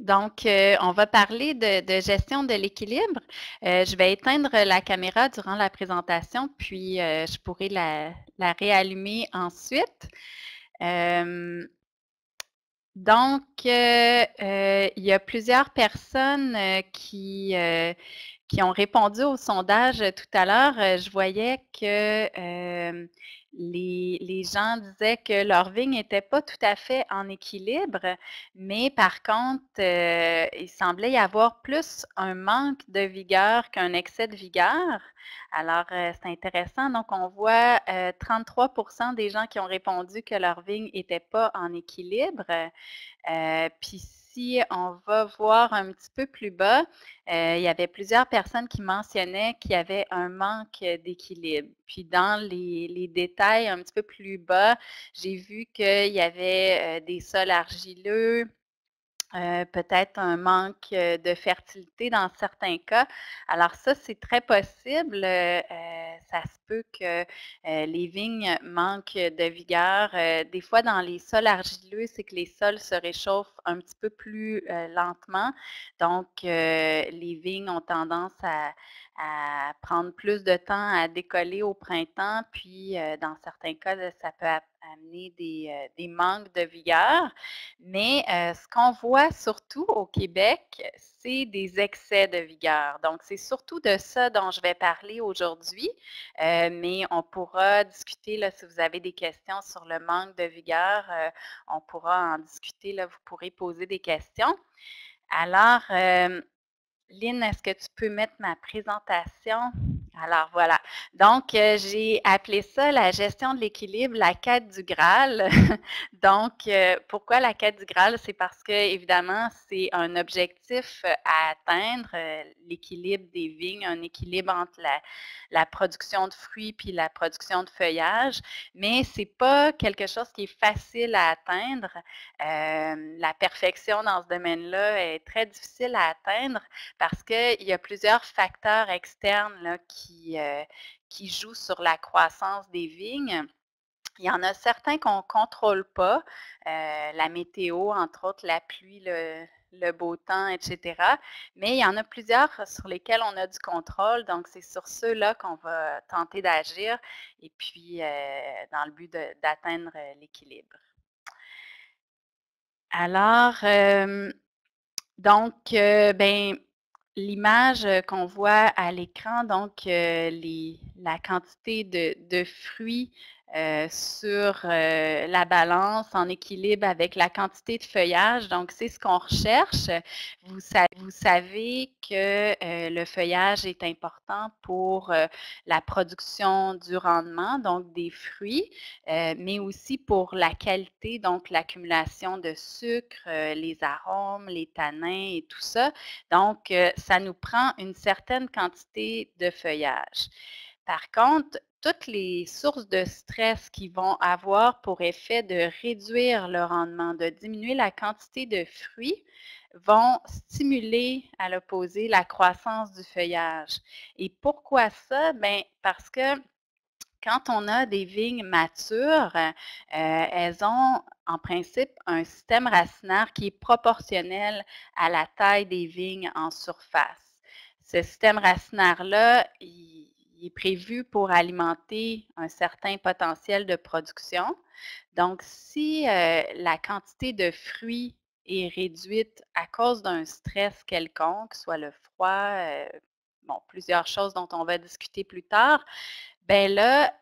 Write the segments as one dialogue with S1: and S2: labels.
S1: Donc, on va parler de gestion de l'équilibre. Je vais éteindre la caméra durant la présentation, puis je pourrai la réallumer ensuite. Euh, donc, il y a plusieurs personnes qui ont répondu au sondage tout à l'heure. Je voyais que les gens disaient que leur vigne n'était pas tout à fait en équilibre, mais par contre, il semblait y avoir plus un manque de vigueur qu'un excès de vigueur. Alors, c'est intéressant. Donc, on voit 33 des gens qui ont répondu que leur vigne n'était pas en équilibre. Puis si on va voir un petit peu plus bas, il y avait plusieurs personnes qui mentionnaient qu'il y avait un manque d'équilibre. Puis dans les détails un petit peu plus bas, j'ai vu qu'il y avait des sols argileux, peut-être un manque de fertilité dans certains cas. Alors ça, c'est très possible. Ça se peut que les vignes manquent de vigueur. Des fois, dans les sols argileux, c'est que les sols se réchauffent un petit peu plus lentement. Donc, les vignes ont tendance à prendre plus de temps à décoller au printemps. Puis, dans certains cas, ça peut amener des manques de vigueur. Mais ce qu'on voit surtout au Québec, c'est des excès de vigueur. Donc, c'est surtout de ça dont je vais parler aujourd'hui, mais on pourra discuter, là, si vous avez des questions sur le manque de vigueur, on pourra en discuter, là, vous pourrez poser des questions. Alors, Lynn, est-ce que tu peux mettre ma présentation? Alors voilà. Donc, j'ai appelé ça la gestion de l'équilibre, la quête du Graal. Donc, pourquoi la quête du Graal? C'est parce que, évidemment, c'est un objectif à atteindre, l'équilibre des vignes, un équilibre entre la production de fruits puis la production de feuillage, mais c'est pas quelque chose qui est facile à atteindre. La perfection dans ce domaine-là est très difficile à atteindre parce qu'il y a plusieurs facteurs externes là, qui jouent sur la croissance des vignes. Il y en a certains qu'on ne contrôle pas, la météo, entre autres la pluie, le beau temps, etc. Mais il y en a plusieurs sur lesquels on a du contrôle, donc c'est sur ceux-là qu'on va tenter d'agir et puis dans le but d'atteindre l'équilibre. Alors, donc, ben, l'image qu'on voit à l'écran, donc la quantité de fruits sur la balance en équilibre avec la quantité de feuillage. Donc, c'est ce qu'on recherche. Vous savez que le feuillage est important pour la production du rendement, donc des fruits, mais aussi pour la qualité, donc l'accumulation de sucre, les arômes, les tanins et tout ça. Donc, ça nous prend une certaine quantité de feuillage. Par contre, toutes les sources de stress qui vont avoir pour effet de réduire le rendement, de diminuer la quantité de fruits, vont stimuler à l'opposé la croissance du feuillage. Et pourquoi ça? Bien, parce que quand on a des vignes matures, elles ont en principe un système racinaire qui est proportionnel à la taille des vignes en surface. Ce système racinaire-là, il est prévu pour alimenter un certain potentiel de production. Donc, si la quantité de fruits est réduite à cause d'un stress quelconque, soit le froid, bon, plusieurs choses dont on va discuter plus tard, ben là,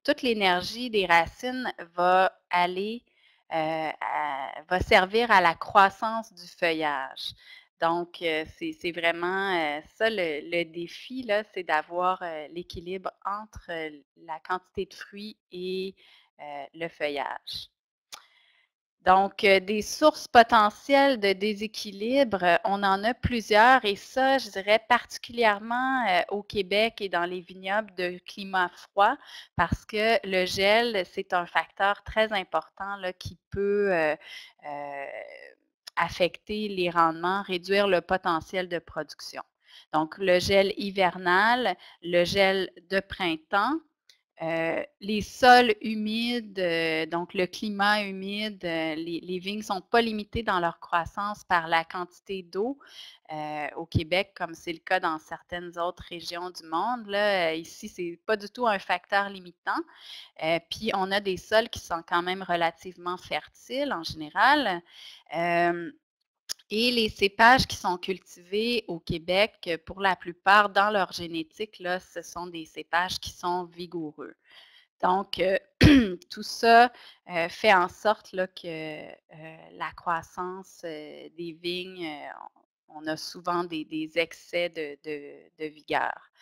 S1: toute l'énergie des racines va aller, va servir à la croissance du feuillage. Donc, c'est vraiment ça le défi, là, c'est d'avoir l'équilibre entre la quantité de fruits et le feuillage. Donc, des sources potentielles de déséquilibre, on en a plusieurs et ça, je dirais particulièrement au Québec et dans les vignobles de climat froid parce que le gel, c'est un facteur très important là, qui peut affecter les rendements, réduire le potentiel de production. Donc, le gel hivernal, le gel de printemps, Les sols humides, donc le climat humide, les vignes ne sont pas limitées dans leur croissance par la quantité d'eau, au Québec, comme c'est le cas dans certaines autres régions du monde. Là, ici, c'est pas du tout un facteur limitant. Puis on a des sols qui sont quand même relativement fertiles en général. Hem Et les cépages qui sont cultivés au Québec, pour la plupart, dans leur génétique, là, ce sont des cépages qui sont vigoureux. Donc, tout ça, fait en sorte là que, la croissance, des vignes, on a souvent des excès de vigueur.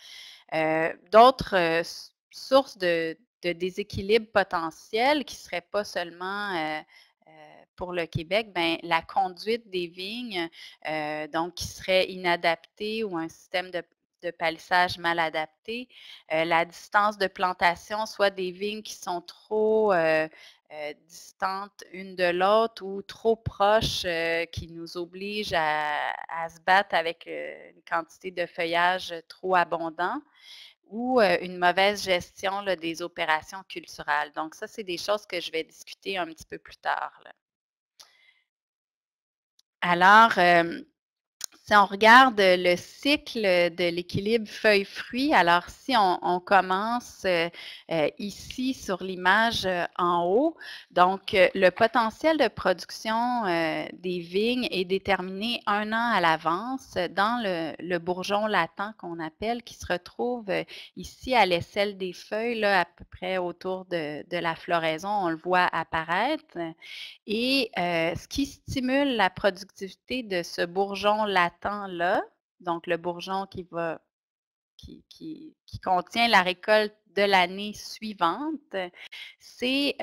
S1: D'autres, sources de déséquilibre potentiel qui ne seraient pas seulement, pour le Québec, ben, la conduite des vignes, donc qui serait inadaptée ou un système de palissage mal adapté, la distance de plantation, soit des vignes qui sont trop, distantes une de l'autre ou trop proches, qui nous obligent à se battre avec, une quantité de feuillage trop abondant ou, une mauvaise gestion là, des opérations culturales. Donc ça, c'est des choses que je vais discuter un petit peu plus tard, là. Alors, si on regarde le cycle de l'équilibre feuilles-fruits, alors si on commence ici sur l'image en haut, donc le potentiel de production des vignes est déterminé un an à l'avance dans le bourgeon latent qu'on appelle, qui se retrouve ici à l'aisselle des feuilles, là, à peu près autour de la floraison, on le voit apparaître. Et ce qui stimule la productivité de ce bourgeon latent-là, donc le bourgeon qui contient la récolte de l'année suivante, c'est,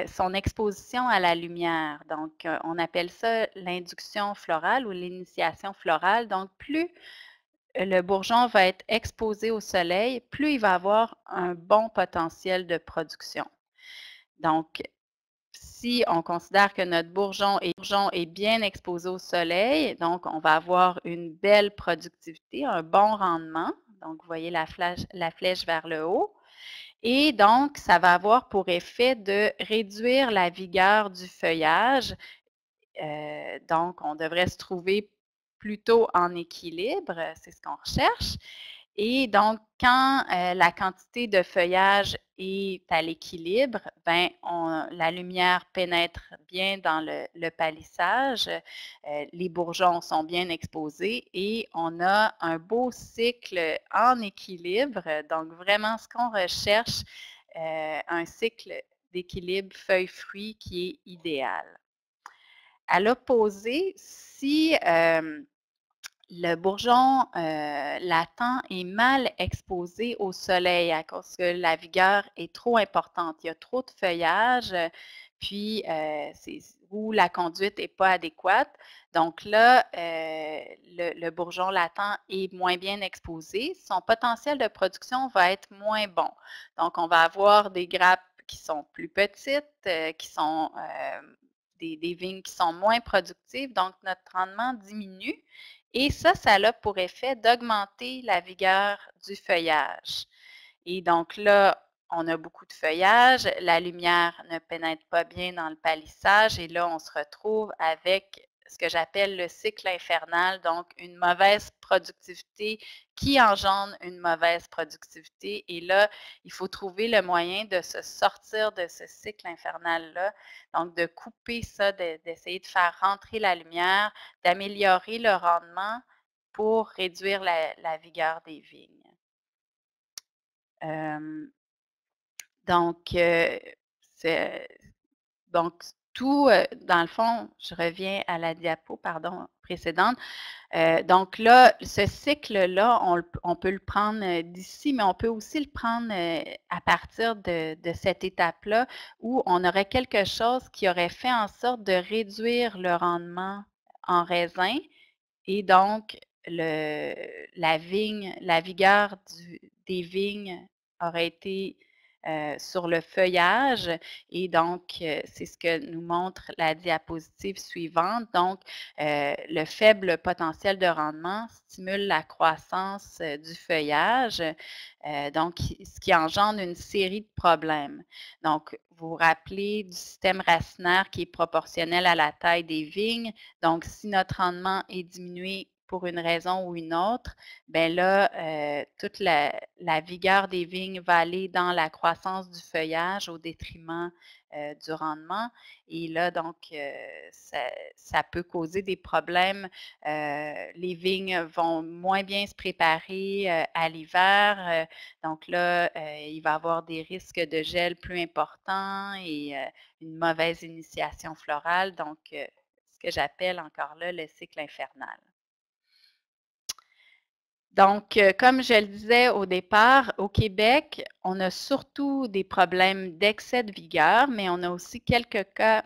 S1: son exposition à la lumière. Donc, on appelle ça l'induction florale ou l'initiation florale. Donc, plus le bourgeon va être exposé au soleil, plus il va avoir un bon potentiel de production. Donc, si on considère que notre bourgeon est bien exposé au soleil, donc on va avoir une belle productivité, un bon rendement. Donc, vous voyez la flèche vers le haut. Et donc, ça va avoir pour effet de réduire la vigueur du feuillage. Donc, on devrait se trouver plutôt en équilibre, c'est ce qu'on recherche. Et donc, quand la quantité de feuillage est à l'équilibre, ben, la lumière pénètre bien dans le palissage, les bourgeons sont bien exposés et on a un beau cycle en équilibre. Donc, vraiment, ce qu'on recherche, un cycle d'équilibre feuilles-fruits qui est idéal. À l'opposé, si le bourgeon latent est mal exposé au soleil à cause que la vigueur est trop importante. Il y a trop de feuillage, puis ou la conduite n'est pas adéquate. Donc là, le bourgeon latent est moins bien exposé. Son potentiel de production va être moins bon. Donc, on va avoir des grappes qui sont plus petites, qui sont des vignes qui sont moins productives. Donc, notre rendement diminue. Et ça a pour effet d'augmenter la vigueur du feuillage. Et donc là, on a beaucoup de feuillage, la lumière ne pénètre pas bien dans le palissage et là, on se retrouve avec ce que j'appelle le cycle infernal, donc une mauvaise productivité qui engendre une mauvaise productivité. Et là, il faut trouver le moyen de se sortir de ce cycle infernal-là, donc de couper ça, d'essayer de faire rentrer la lumière, d'améliorer le rendement pour réduire la vigueur des vignes. Euh, donc, c'est donc tout, dans le fond, je reviens à la diapo, pardon, précédente. Donc là, ce cycle-là, on peut le prendre, d'ici, mais on peut aussi le prendre, à partir de cette étape-là où on aurait quelque chose qui aurait fait en sorte de réduire le rendement en raisin et donc la vigueur des vignes aurait été sur le feuillage et donc c'est ce que nous montre la diapositive suivante. Donc, le faible potentiel de rendement stimule la croissance du feuillage, donc ce qui engendre une série de problèmes. Donc, vous vous rappelez du système racinaire qui est proportionnel à la taille des vignes. Donc, si notre rendement est diminué pour une raison ou une autre, bien là, toute la vigueur des vignes va aller dans la croissance du feuillage au détriment du rendement. Et là, donc, ça peut causer des problèmes. Les vignes vont moins bien se préparer à l'hiver. Donc là, il va y avoir des risques de gel plus importants et une mauvaise initiation florale. Donc, ce que j'appelle encore là le cycle infernal. Donc, comme je le disais au départ, au Québec, on a surtout des problèmes d'excès de vigueur, mais on a aussi quelques cas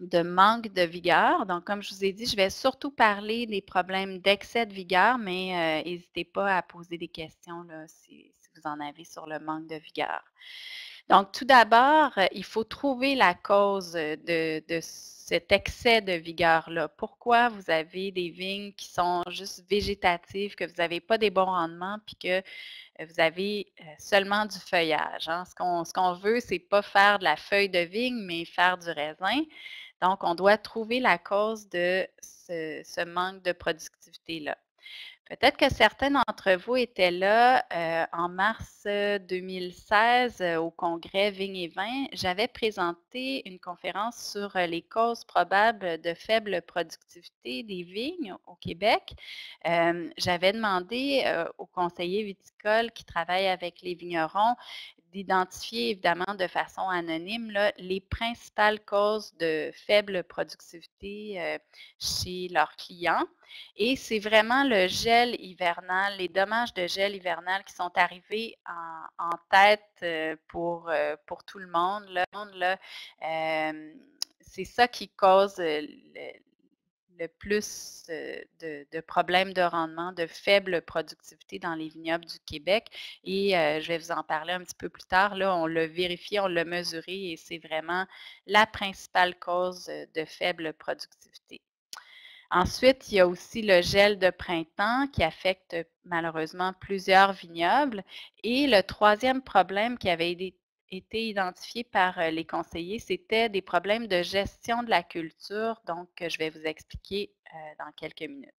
S1: de manque de vigueur. Donc, comme je vous ai dit, je vais surtout parler des problèmes d'excès de vigueur, mais n'hésitez pas à poser des questions là, si vous en avez sur le manque de vigueur. Donc, tout d'abord, il faut trouver la cause de cet excès de vigueur-là. Pourquoi vous avez des vignes qui sont juste végétatives, que vous n'avez pas des bons rendements, puis que vous avez seulement du feuillage. Hein? Ce qu'on veut, c'est pas faire de la feuille de vigne, mais faire du raisin. Donc, on doit trouver la cause de ce manque de productivité-là. Peut-être que certains d'entre vous étaient là en mars 2016 au congrès Vignes et Vins. J'avais présenté une conférence sur les causes probables de faible productivité des vignes au Québec. J'avais demandé aux conseillers viticoles qui travaillent avec les vignerons d'identifier évidemment de façon anonyme là, les principales causes de faible productivité chez leurs clients. Et c'est vraiment le gel hivernal, les dommages de gel hivernal qui sont arrivés en tête pour tout le monde. Là, c'est ça qui cause le plus de problèmes de rendement, de faible productivité dans les vignobles du Québec. Et je vais vous en parler un petit peu plus tard. Là, on l'a vérifié, on l'a mesuré et c'est vraiment la principale cause de faible productivité. Ensuite, il y a aussi le gel de printemps qui affecte malheureusement plusieurs vignobles. Et le troisième problème qui avait été identifié par les conseillers, c'était des problèmes de gestion de la culture. Donc, je vais vous expliquer dans quelques minutes.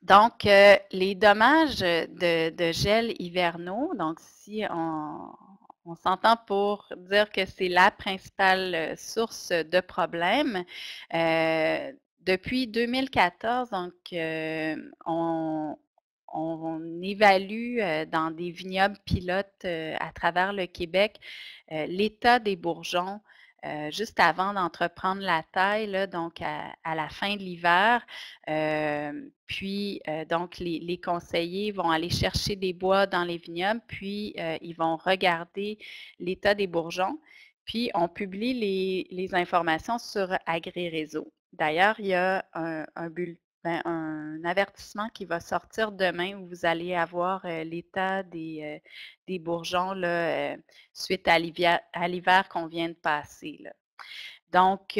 S1: Donc, les dommages de gel hivernaux, donc si on s'entend pour dire que c'est la principale source de problèmes. Depuis 2014, donc, on évalue dans des vignobles pilotes à travers le Québec l'état des bourgeons juste avant d'entreprendre la taille, là, donc à la fin de l'hiver. Puis, donc, les conseillers vont aller chercher des bois dans les vignobles, puis ils vont regarder l'état des bourgeons. Puis, on publie les informations sur AgriRéseau. D'ailleurs, il y a un avertissement qui va sortir demain où vous allez avoir l'état des bourgeons là, suite à l'hiver qu'on vient de passer. Là. Donc,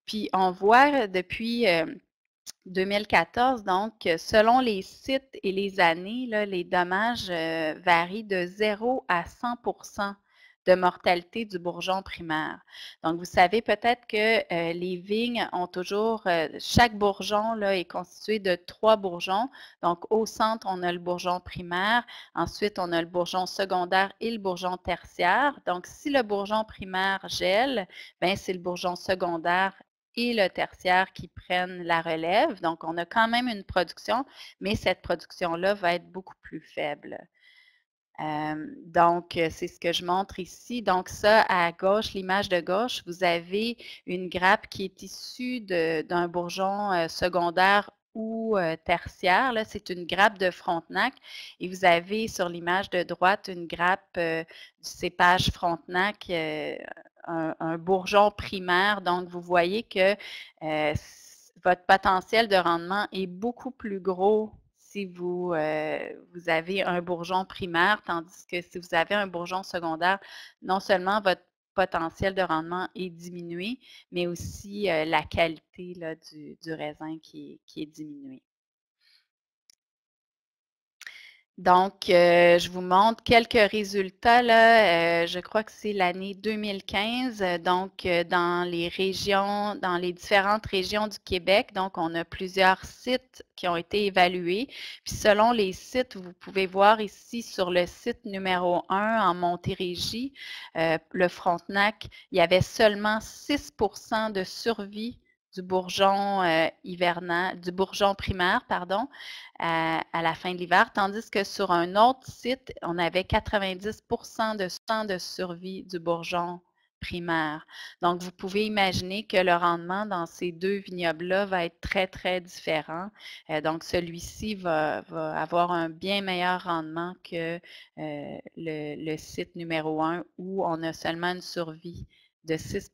S1: puis on voit depuis 2014, donc, selon les sites et les années, là, les dommages varient de 0 à 100 de mortalité du bourgeon primaire. Donc, vous savez peut-être que les vignes ont toujours, chaque bourgeon là, est constitué de 3 bourgeons. Donc, au centre, on a le bourgeon primaire. Ensuite, on a le bourgeon secondaire et le bourgeon tertiaire. Donc, si le bourgeon primaire gèle, bien, c'est le bourgeon secondaire et le tertiaire qui prennent la relève. Donc, on a quand même une production, mais cette production-là va être beaucoup plus faible. Donc, c'est ce que je montre ici. Donc, ça, à gauche, l'image de gauche, vous avez une grappe qui est issue d'un bourgeon secondaire ou tertiaire. Là, c'est une grappe de Frontenac. Et vous avez sur l'image de droite une grappe du cépage Frontenac, un bourgeon primaire. Donc, vous voyez que votre potentiel de rendement est beaucoup plus gros si vous avez un bourgeon primaire, tandis que si vous avez un bourgeon secondaire, non seulement votre potentiel de rendement est diminué, mais aussi la qualité là, du raisin qui est diminuée. Donc, je vous montre quelques résultats là, je crois que c'est l'année 2015, donc dans les différentes régions du Québec. Donc, on a plusieurs sites qui ont été évalués. Puis selon les sites, vous pouvez voir ici sur le site numéro 1 en Montérégie, le Frontenac, il y avait seulement 6 de survie du bourgeon hivernal, du bourgeon primaire, pardon, à la fin de l'hiver, tandis que sur un autre site, on avait 90 de survie du bourgeon primaire. Donc, vous pouvez imaginer que le rendement dans ces deux vignobles-là va être très, très différent. Donc, celui-ci va avoir un bien meilleur rendement que le site numéro 1 où on a seulement une survie de 6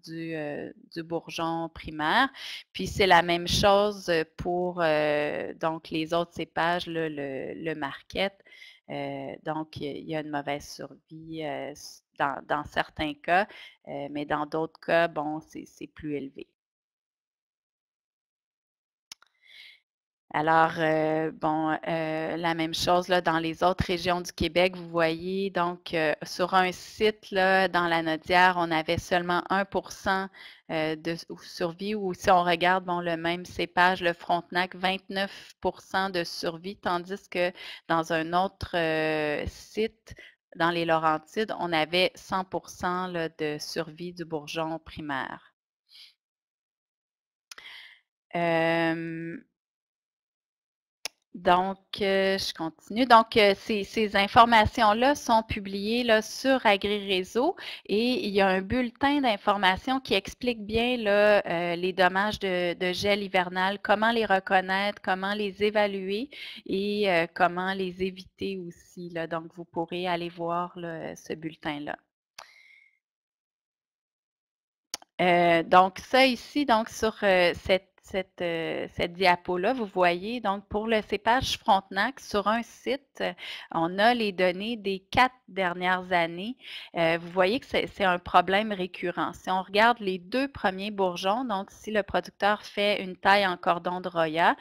S1: du bourgeon primaire. Puis c'est la même chose pour donc les autres cépages, là, le marquette. Donc, il y a une mauvaise survie dans certains cas, mais dans d'autres cas, bon, c'est plus élevé. Alors, bon, la même chose là, dans les autres régions du Québec, vous voyez, donc sur un site là, dans la Nodière, on avait seulement 1 de survie, ou si on regarde bon, le même cépage, le Frontenac, 29 de survie, tandis que dans un autre site, dans les Laurentides, on avait 100 là, de survie du bourgeon primaire. Euh, Donc, je continue. Donc, ces informations-là sont publiées là, sur AgriRéseau et il y a un bulletin d'information qui explique bien là, les dommages de gel hivernal, comment les reconnaître, comment les évaluer et comment les éviter aussi. Là. Donc, vous pourrez aller voir là, ce bulletin-là. Donc ça ici, donc sur cette diapo-là, vous voyez, donc pour le cépage Frontenac, sur un site, on a les données des 4 dernières années. Vous voyez que c'est un problème récurrent. Si on regarde les 2 premiers bourgeons, donc si le producteur fait une taille en cordon de Roya,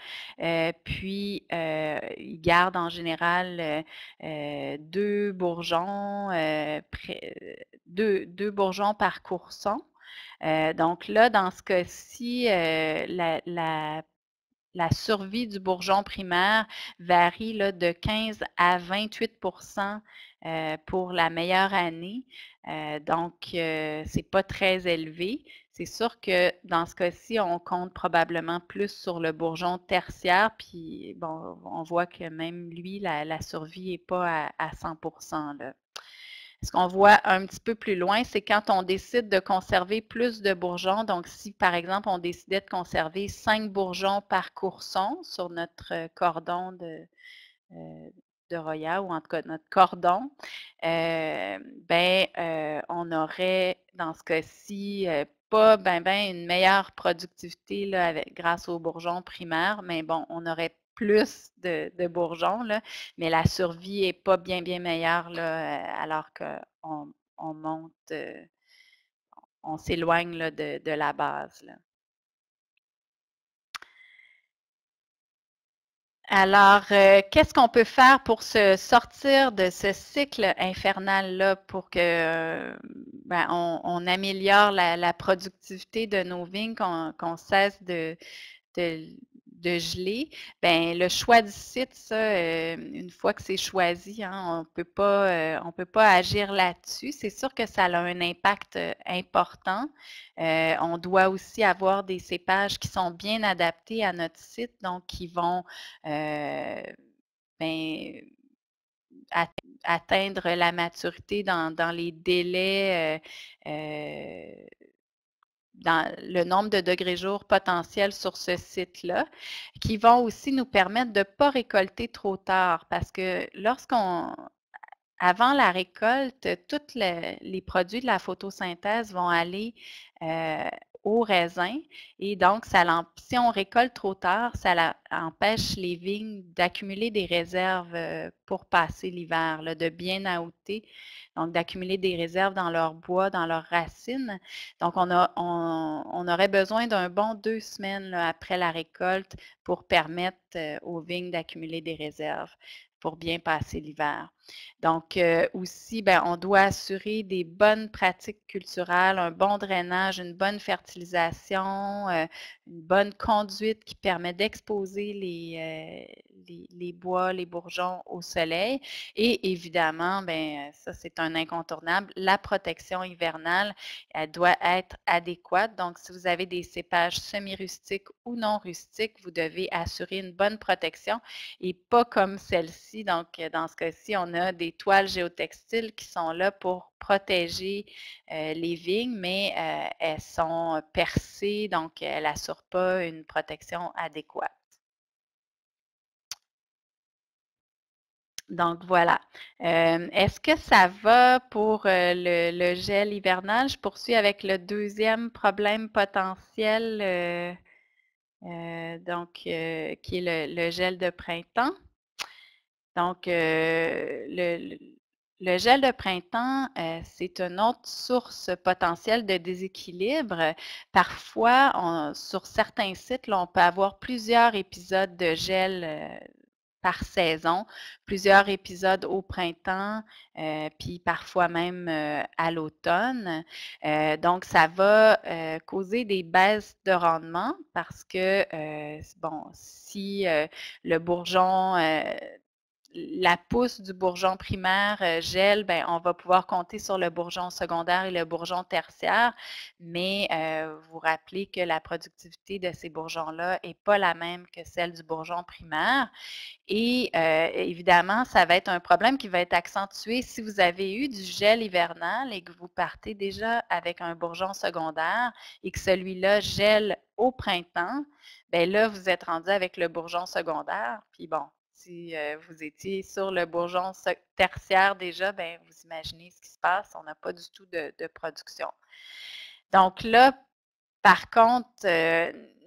S1: puis il garde en général 2 bourgeons, deux bourgeons par courson. Donc là, dans ce cas-ci, la survie du bourgeon primaire varie là, de 15 à 28 pour la meilleure année. Donc, ce n'est pas très élevé. C'est sûr que dans ce cas-ci, on compte probablement plus sur le bourgeon tertiaire, puis bon, on voit que même lui, la survie n'est pas à 100 là. Ce qu'on voit un petit peu plus loin, c'est quand on décide de conserver plus de bourgeons. Donc, si par exemple, on décidait de conserver 5 bourgeons par courson sur notre cordon de Roya, ou en tout cas notre cordon, on aurait dans ce cas-ci pas une meilleure productivité là, grâce aux bourgeons primaires, mais bon, on aurait plus de bourgeons, là, mais la survie n'est pas bien meilleure là, alors qu'on monte, on s'éloigne là, de la base. Là. Alors, qu'est-ce qu'on peut faire pour se sortir de ce cycle infernal-là pour que on améliore la productivité de nos vignes, qu'on cesse de, de geler? Ben, le choix du site, ça, une fois que c'est choisi, hein, on peut pas agir là-dessus. C'est sûr que ça a un impact important. On doit aussi avoir des cépages qui sont bien adaptés à notre site, donc qui vont ben, atteindre la maturité dans les délais, dans le nombre de degrés jour potentiels sur ce site-là, qui vont aussi nous permettre de ne pas récolter trop tard parce que avant la récolte, tous les produits de la photosynthèse vont aller au raisin et donc si on récolte trop tard, ça empêche les vignes d'accumuler des réserves pour passer l'hiver, de bien aouter, donc d'accumuler des réserves dans leur bois, dans leurs racines. Donc on aurait besoin d'un bon 2 semaines là, après la récolte pour permettre aux vignes d'accumuler des réserves pour bien passer l'hiver. Donc, aussi, ben, on doit assurer des bonnes pratiques culturales, un bon drainage, une bonne fertilisation, une bonne conduite qui permet d'exposer les bois, les bourgeons au soleil. Et évidemment, ben, ça c'est un incontournable, la protection hivernale, elle doit être adéquate. Donc, si vous avez des cépages semi-rustiques ou non rustiques, vous devez assurer une bonne protection et pas comme celle-ci. Donc, dans ce cas-ci, on a des toiles géotextiles qui sont là pour protéger les vignes, mais elles sont percées, donc elles n'assurent pas une protection adéquate. Donc voilà. Est-ce que ça va pour le gel hivernal? Je poursuis avec le deuxième problème potentiel, qui est le gel de printemps. Donc, le gel de printemps, c'est une autre source potentielle de déséquilibre. Parfois, sur certains sites, là, on peut avoir plusieurs épisodes de gel par saison, plusieurs épisodes au printemps, puis parfois même à l'automne. Donc, ça va causer des baisses de rendement parce que, bon, si le bourgeon la pousse du bourgeon primaire gèle, ben, on va pouvoir compter sur le bourgeon secondaire et le bourgeon tertiaire, mais vous rappelez que la productivité de ces bourgeons-là n'est pas la même que celle du bourgeon primaire. Et évidemment, ça va être un problème qui va être accentué si vous avez eu du gel hivernal et que vous partez déjà avec un bourgeon secondaire et que celui-là gèle au printemps, bien là, vous êtes rendu avec le bourgeon secondaire. Puis bon, si vous étiez sur le bourgeon tertiaire déjà, bien, vous imaginez ce qui se passe. On n'a pas du tout de production. Donc là, par contre,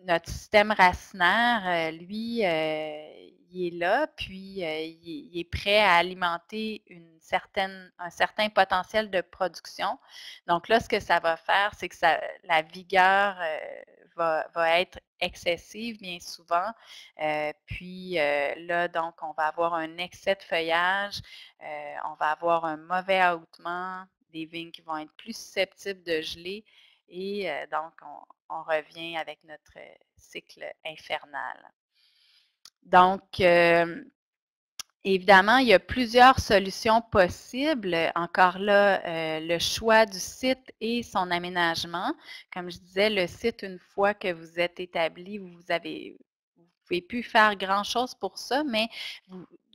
S1: notre système racinaire, lui, il est là, puis il est prêt à alimenter un certain potentiel de production. Donc là, ce que ça va faire, c'est que la vigueur va être excessive bien souvent. Puis là, donc, on va avoir un excès de feuillage, on va avoir un mauvais aoutement, des vignes qui vont être plus susceptibles de geler. Et donc, on revient avec notre cycle infernal. Donc, évidemment, il y a plusieurs solutions possibles. Encore là, le choix du site et son aménagement. Comme je disais, le site, une fois que vous êtes établi, vous ne pouvez plus faire grand-chose pour ça, mais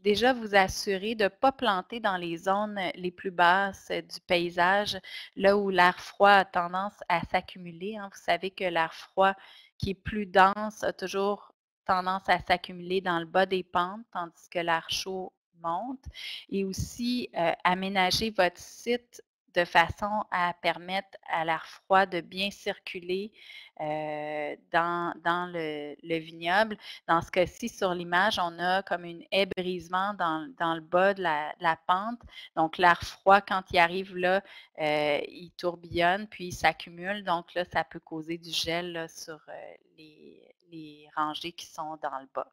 S1: déjà vous assurer de ne pas planter dans les zones les plus basses du paysage, là où l'air froid a tendance à s'accumuler. Hein. Vous savez que l'air froid qui est plus dense a toujours tendance à s'accumuler dans le bas des pentes, tandis que l'air chaud monte. Et aussi, aménager votre site de façon à permettre à l'air froid de bien circuler dans le vignoble. Dans ce cas-ci, sur l'image, on a comme une haie brisement dans le bas de la pente. Donc, l'air froid, quand il arrive là, il tourbillonne, puis il s'accumule. Donc là, ça peut causer du gel là, sur les rangées qui sont dans le bas.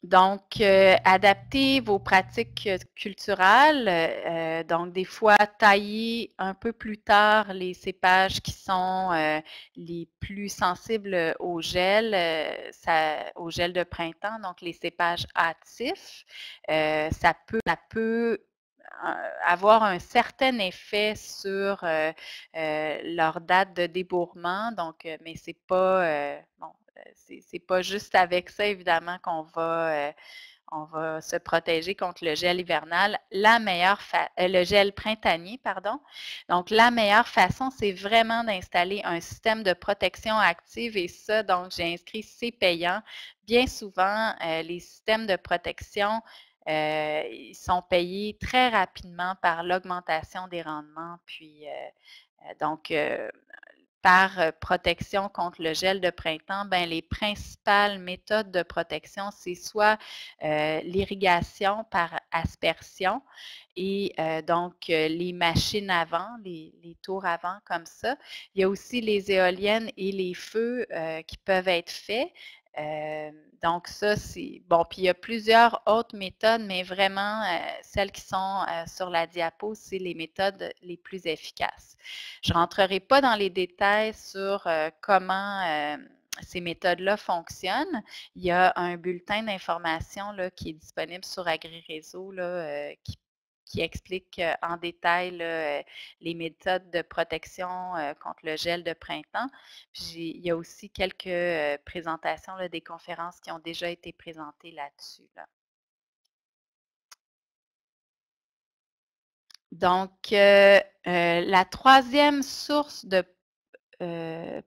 S1: Donc, adaptez vos pratiques culturelles. Donc, des fois, tailler un peu plus tard les cépages qui sont les plus sensibles au gel de printemps, donc les cépages hâtifs. Ça peut avoir un certain effet sur leur date de débourrement. Donc, mais c'est pas bon, c'est pas juste avec ça, évidemment, on va se protéger contre le gel hivernal. Le gel printanier, pardon. Donc, la meilleure façon, c'est vraiment d'installer un système de protection active et ça, donc, j'ai inscrit c'est payant. Bien souvent, les systèmes de protection, ils sont payés très rapidement par l'augmentation des rendements. Puis, donc, par protection contre le gel de printemps, ben, les principales méthodes de protection, c'est soit l'irrigation par aspersion et donc les machines à vent, les tours à vent comme ça. Il y a aussi les éoliennes et les feux qui peuvent être faits. Donc ça, c'est bon. Puis il y a plusieurs autres méthodes, mais vraiment, celles qui sont sur la diapo, c'est les méthodes les plus efficaces. Je ne rentrerai pas dans les détails sur comment ces méthodes-là fonctionnent. Il y a un bulletin d'information qui est disponible sur AgriRéseau qui explique en détail là, les méthodes de protection contre le gel de printemps. Puis il y a aussi quelques présentations, là, des conférences qui ont déjà été présentées là-dessus. Là. Donc, la troisième source de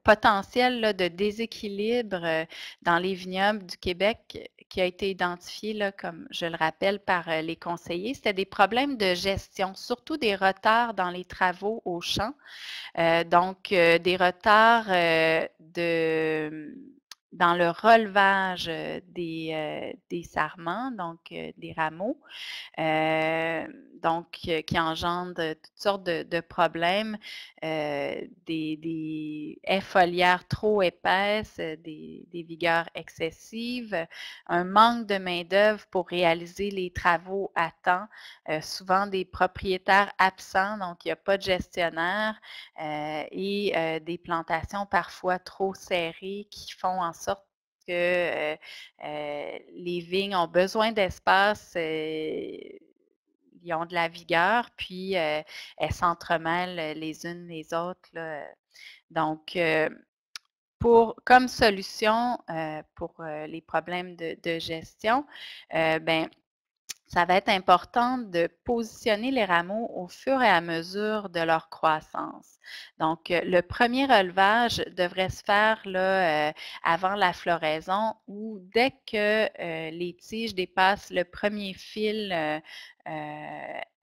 S1: potentiel là, de déséquilibre dans les vignobles du Québec qui a été identifié, là, comme je le rappelle, par les conseillers, c'était des problèmes de gestion, surtout des retards dans les travaux au champ. Donc, des retards dans le relevage des sarments, donc des rameaux. Donc, qui engendre toutes sortes de problèmes, des haies foliaires trop épaisses, des vigueurs excessives, un manque de main-d'œuvre pour réaliser les travaux à temps, souvent des propriétaires absents, donc il n'y a pas de gestionnaire, et des plantations parfois trop serrées qui font en sorte que les vignes ont besoin d'espace, ils ont de la vigueur, puis elles s'entremêlent les unes les autres. Là. Donc, comme solution pour les problèmes de gestion, ben, ça va être important de positionner les rameaux au fur et à mesure de leur croissance. Donc, le premier relevage devrait se faire là, avant la floraison ou dès que les tiges dépassent le premier fil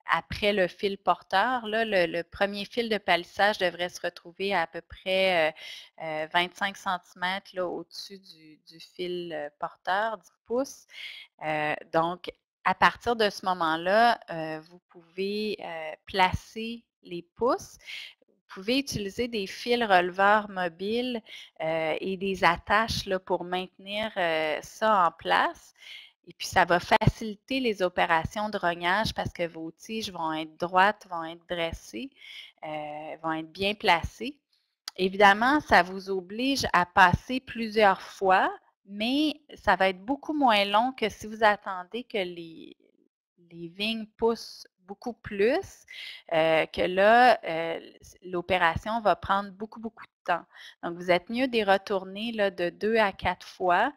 S1: après le fil porteur. Là, le premier fil de palissage devrait se retrouver à peu près 25 cm là, au-dessus du fil porteur, du pouce. Donc, à partir de ce moment-là, vous pouvez placer les pouces. Vous pouvez utiliser des fils releveurs mobiles et des attaches là, pour maintenir ça en place. Et puis, ça va faciliter les opérations de rognage parce que vos tiges vont être droites, vont être dressées, vont être bien placées. Évidemment, ça vous oblige à passer plusieurs fois, mais ça va être beaucoup moins long que si vous attendez que les vignes poussent beaucoup plus, que là, l'opération va prendre beaucoup, beaucoup de temps. Donc, vous êtes mieux d'y retourner là, de 2 à 4 fois,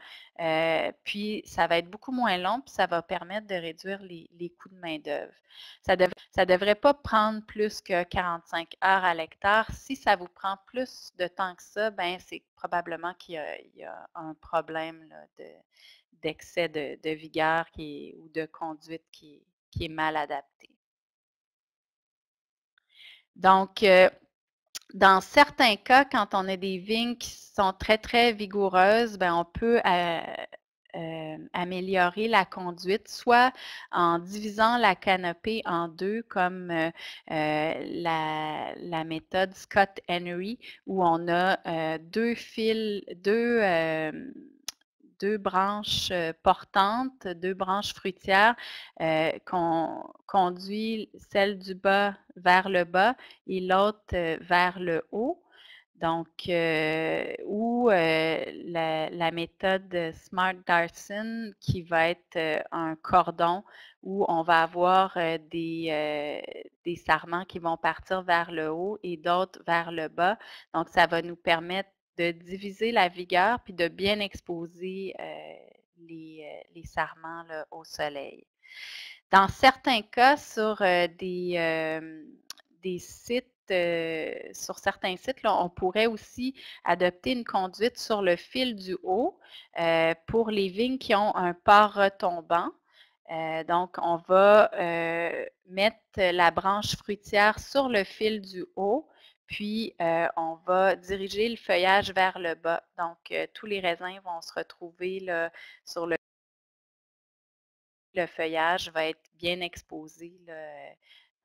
S1: puis ça va être beaucoup moins long, puis ça va permettre de réduire les coûts de main-d'œuvre. Ça ne devrait pas prendre plus que 45 heures à l'hectare. Si ça vous prend plus de temps que ça, ben c'est probablement qu'il y a un problème là, d'excès de vigueur ou de conduite qui est mal adapté. Donc, dans certains cas, quand on a des vignes qui sont très, très vigoureuses, ben, on peut améliorer la conduite, soit en divisant la canopée en deux, comme la méthode Scott Henry, où on a deux fils, deux branches portantes, deux branches fruitières qu'on conduit celle du bas vers le bas et l'autre vers le haut. Donc, ou la méthode Smart Darson qui va être un cordon où on va avoir des sarments qui vont partir vers le haut et d'autres vers le bas. Donc, ça va nous permettre de diviser la vigueur puis de bien exposer les sarments là, au soleil. Dans certains cas, sur des sites, sur certains sites, là, on pourrait aussi adopter une conduite sur le fil du haut pour les vignes qui ont un port retombant. Donc, on va mettre la branche fruitière sur le fil du haut, puis on va diriger le feuillage vers le bas. Donc, tous les raisins vont se retrouver là, sur le feuillage, va être bien exposé là,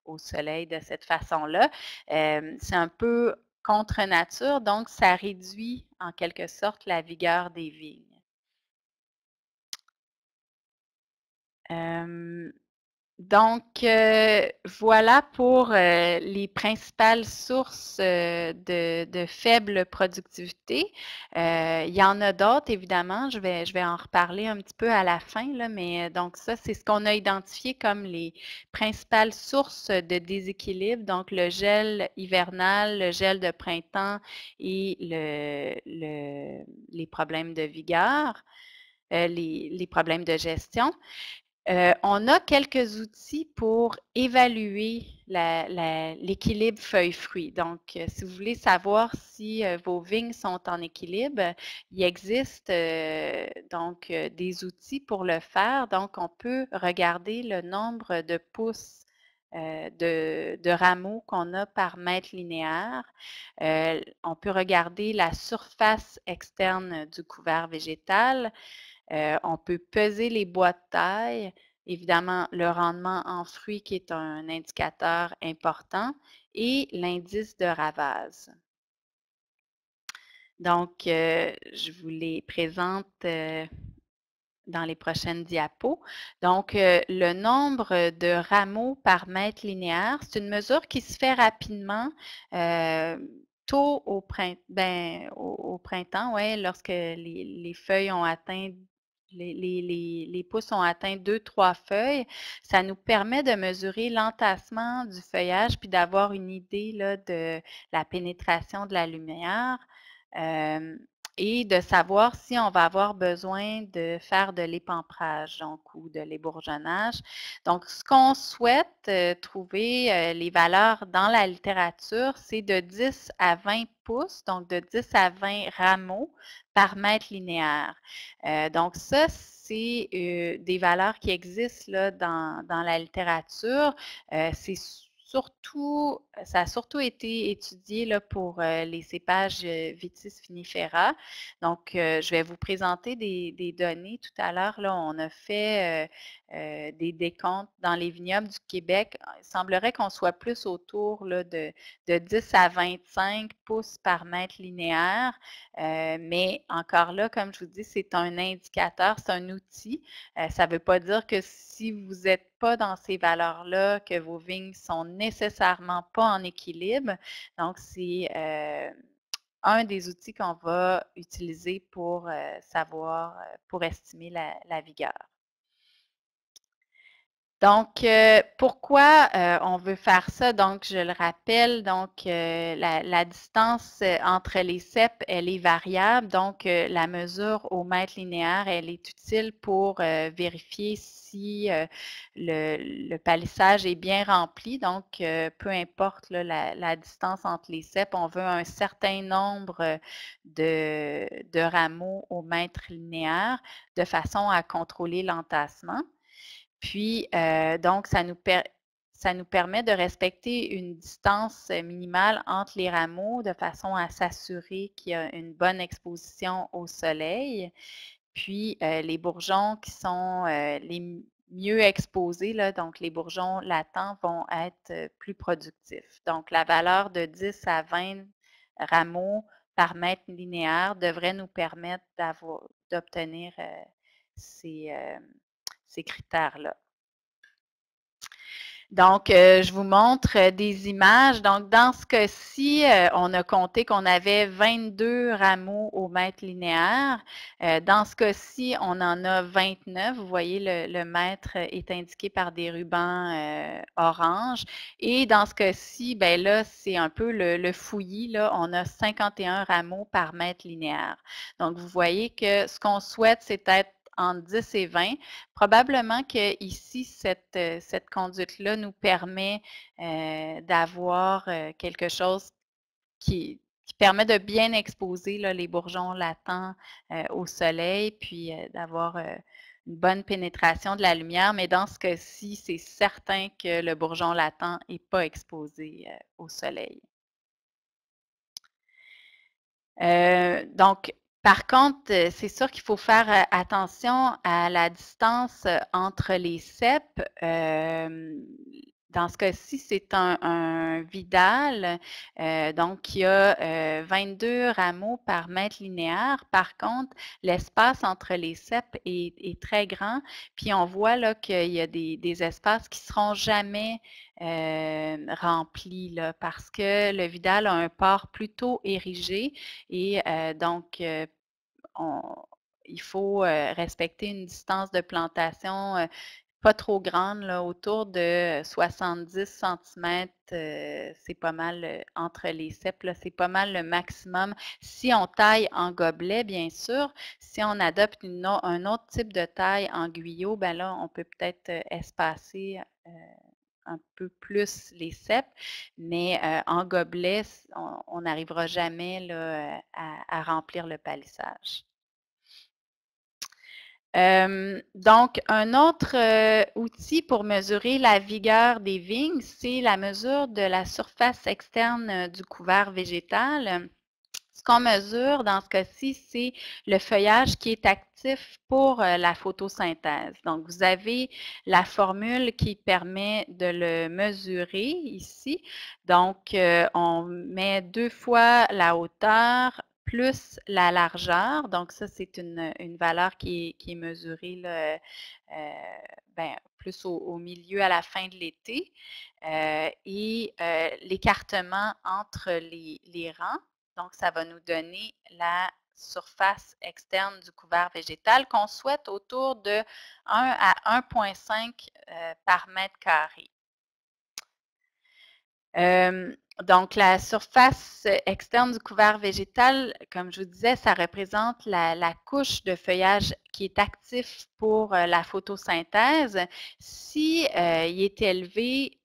S1: au soleil de cette façon-là. C'est un peu contre nature, donc ça réduit en quelque sorte la vigueur des vignes. Euh, Donc, voilà pour les principales sources de faible productivité. Il y en a d'autres, évidemment, je vais en reparler un petit peu à la fin, là, mais donc ça, c'est ce qu'on a identifié comme les principales sources de déséquilibre, donc le gel hivernal, le gel de printemps et les problèmes de vigueur, les problèmes de gestion. On a quelques outils pour évaluer l'équilibre feuilles-fruits. Donc, si vous voulez savoir si vos vignes sont en équilibre, il existe donc des outils pour le faire. Donc, on peut regarder le nombre de pouces de rameaux qu'on a par mètre linéaire. On peut regarder la surface externe du couvert végétal. On peut peser les bois de taille, évidemment le rendement en fruits qui est un indicateur important et l'indice de Ravaz. Donc, je vous les présente dans les prochaines diapos. Donc, le nombre de rameaux par mètre linéaire, c'est une mesure qui se fait rapidement tôt au printemps, ouais, lorsque les feuilles ont atteint, les pousses ont atteint 2-3 feuilles. Ça nous permet de mesurer l'entassement du feuillage puis d'avoir une idée là, de la pénétration de la lumière. Euh, et de savoir si on va avoir besoin de faire de l'épamprage donc, ou de l'ébourgeonnage. Donc, ce qu'on souhaite trouver les valeurs dans la littérature, c'est de 10 à 20 pouces, donc de 10 à 20 rameaux par mètre linéaire. Donc, ça, c'est des valeurs qui existent là, dans la littérature. C'est surtout, ça a surtout été étudié là, pour les cépages Vitis vinifera. Donc, je vais vous présenter des données tout à l'heure. Là, on a fait des décomptes dans les vignobles du Québec. Il semblerait qu'on soit plus autour là, de 10 à 25 pouces par mètre linéaire. Mais encore là, comme je vous dis, c'est un indicateur, c'est un outil. Ça ne veut pas dire que si vous n'êtes pas dans ces valeurs-là, que vos vignes sont nécessairement pas en équilibre. Donc, c'est un des outils qu'on va utiliser pour savoir, pour estimer la vigueur. Donc, pourquoi on veut faire ça? Donc, je le rappelle, donc la distance entre les ceps, elle est variable. Donc, la mesure au mètre linéaire, elle est utile pour vérifier si le palissage est bien rempli. Donc, peu importe là, la distance entre les ceps, on veut un certain nombre de rameaux au mètre linéaire de façon à contrôler l'entassement. Puis, donc, ça nous permet de respecter une distance minimale entre les rameaux de façon à s'assurer qu'il y a une bonne exposition au soleil. Puis, les bourgeons qui sont les mieux exposés, là, donc les bourgeons latents vont être plus productifs. Donc, la valeur de 10 à 20 rameaux par mètre linéaire devrait nous permettre d'obtenir ces, ces critères-là. Donc, je vous montre des images. Donc, dans ce cas-ci, on a compté qu'on avait 22 rameaux au mètre linéaire. Dans ce cas-ci, on en a 29. Vous voyez, le mètre est indiqué par des rubans orange. Et dans ce cas-ci, ben là, c'est un peu le fouillis. Là, on a 51 rameaux par mètre linéaire. Donc, vous voyez que ce qu'on souhaite, c'est être entre 10 et 20. Probablement qu'ici, cette conduite-là nous permet d'avoir quelque chose qui permet de bien exposer là, les bourgeons latents au soleil, puis d'avoir une bonne pénétration de la lumière. Mais dans ce cas-ci, c'est certain que le bourgeon latent n'est pas exposé au soleil. Donc, par contre, c'est sûr qu'il faut faire, attention à la distance, entre les cèpes. Dans ce cas-ci, c'est un Vidal, donc qui a, 22 rameaux par mètre linéaire. Par contre, l'espace entre les cèpes est très grand, puis on voit là qu'il y a des espaces qui seront jamais, remplis là, parce que le Vidal a un port plutôt érigé et donc on il faut, respecter une distance de plantation, pas trop grande là, autour de 70 centimètres, c'est pas mal, entre les cèpes là, c'est pas mal le maximum. Si on taille en gobelet, bien sûr, si on adopte un autre type de taille en guyot, ben là, on peut peut-être, espacer, un peu plus les cèpes, mais en gobelet, on n'arrivera jamais là, à remplir le palissage. Donc, un autre outil pour mesurer la vigueur des vignes, c'est la mesure de la surface externe du couvert végétal. Ce qu'on mesure dans ce cas-ci, c'est le feuillage qui est actif pour la photosynthèse. Donc, vous avez la formule qui permet de le mesurer ici. Donc, on met 2 fois la hauteur plus la largeur. Donc, ça, c'est une valeur qui est mesurée là, ben, plus au milieu, à la fin de l'été. Et l'écartement entre les rangs. Donc, ça va nous donner la surface externe du couvert végétal qu'on souhaite autour de 1 à 1,5 par mètre carré. Donc, la surface externe du couvert végétal, comme je vous disais, ça représente la couche de feuillage qui est actif pour la photosynthèse. Si il est élevé,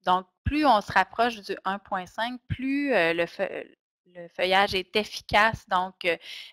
S1: donc plus on se rapproche du 1,5, plus le feuillage est efficace. Donc,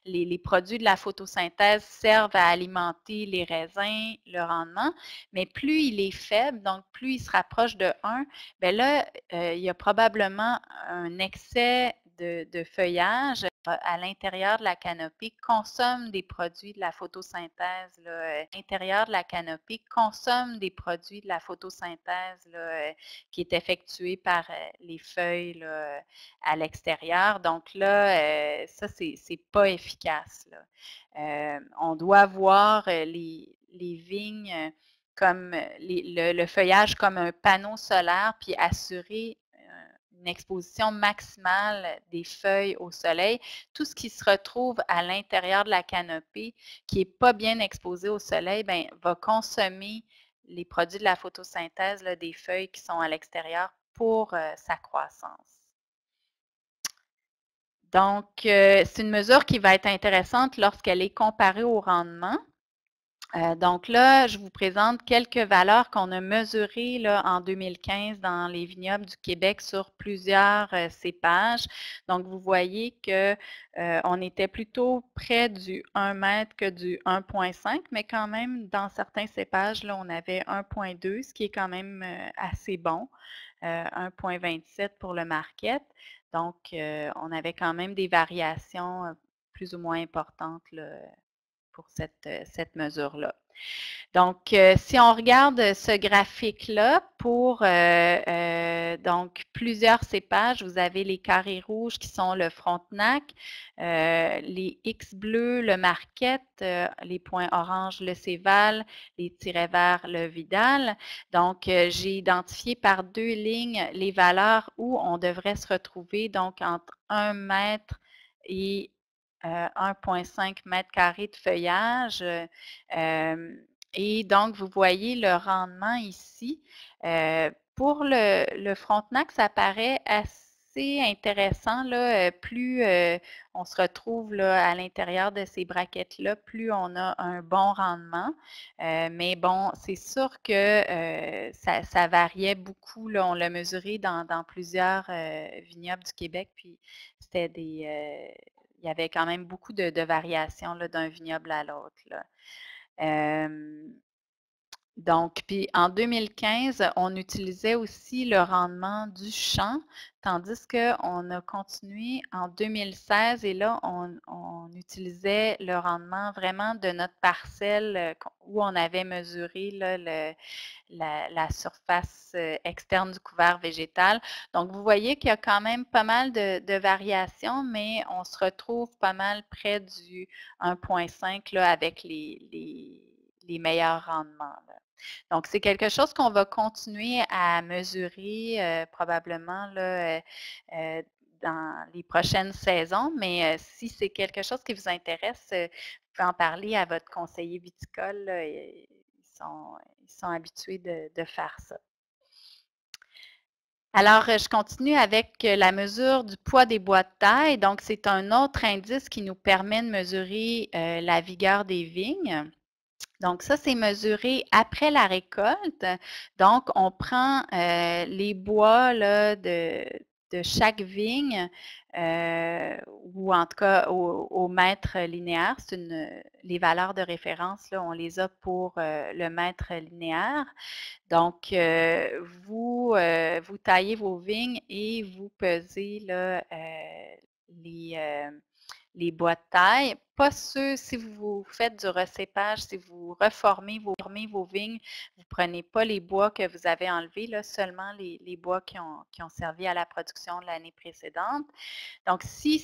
S1: les produits de la photosynthèse servent à alimenter les raisins, le rendement. Mais plus il est faible, donc plus il se rapproche de 1, bien là, il y a probablement un excès de feuillage à l'intérieur de la canopée, consomme des produits de la photosynthèse. Là, l'intérieur de la canopée consomme des produits de la photosynthèse là, qui est effectuée par les feuilles là, à l'extérieur. Donc là, ça, c'est pas efficace. Là. On doit voir les vignes comme le feuillage comme un panneau solaire, puis assurer une exposition maximale des feuilles au soleil. Tout ce qui se retrouve à l'intérieur de la canopée, qui n'est pas bien exposé au soleil, bien, va consommer les produits de la photosynthèse là, des feuilles qui sont à l'extérieur pour sa croissance. Donc, c'est une mesure qui va être intéressante lorsqu'elle est comparée au rendement. Donc là, je vous présente quelques valeurs qu'on a mesurées là, en 2015 dans les vignobles du Québec sur plusieurs cépages. Donc, vous voyez que on était plutôt près du 1 mètre que du 1,5, mais quand même, dans certains cépages, là, on avait 1,2, ce qui est quand même assez bon. 1,27 pour le market. Donc, on avait quand même des variations plus ou moins importantes là, pour cette mesure-là. Donc, si on regarde ce graphique-là pour donc plusieurs cépages, vous avez les carrés rouges qui sont le Frontenac, les X bleus, le Marquette, les points oranges, le Céval, les tirets verts, le Vidal. Donc, j'ai identifié par 2 lignes les valeurs où on devrait se retrouver, donc entre 1 mètre et 1,5 mètre carré de feuillage. Et donc, vous voyez le rendement ici. Pour le Frontenac, ça paraît assez intéressant. Là, plus on se retrouve là, à l'intérieur de ces braquettes-là, plus on a un bon rendement. Mais bon, c'est sûr que ça variait beaucoup. Là, on l'a mesuré dans plusieurs vignobles du Québec, puis c'était il y avait quand même beaucoup de variations là, d'un vignoble à l'autre. Donc, puis en 2015, on utilisait aussi le rendement du champ, tandis qu'on a continué en 2016 et là, on utilisait le rendement vraiment de notre parcelle où on avait mesuré là, la surface externe du couvert végétal. Donc, vous voyez qu'il y a quand même pas mal de variations, mais on se retrouve pas mal près du 1,5 là, avec les meilleurs rendements. Là. Donc, c'est quelque chose qu'on va continuer à mesurer probablement là, dans les prochaines saisons, mais si c'est quelque chose qui vous intéresse, vous pouvez en parler à votre conseiller viticole. Là, ils sont habitués de faire ça. Alors, je continue avec la mesure du poids des bois de taille. Donc, c'est un autre indice qui nous permet de mesurer la vigueur des vignes. Donc ça, c'est mesuré après la récolte. Donc, on prend les bois là, de chaque vigne, ou en tout cas au mètre linéaire. Les valeurs de référence, là, on les a pour le mètre linéaire. Donc, vous taillez vos vignes et vous pesez là, les, euh, les bois de taille. Pas sûr, si vous faites du recépage, si vous reformez vos vignes, vous ne prenez pas les bois que vous avez enlevés, là, seulement les bois qui ont servi à la production de l'année précédente. Donc, si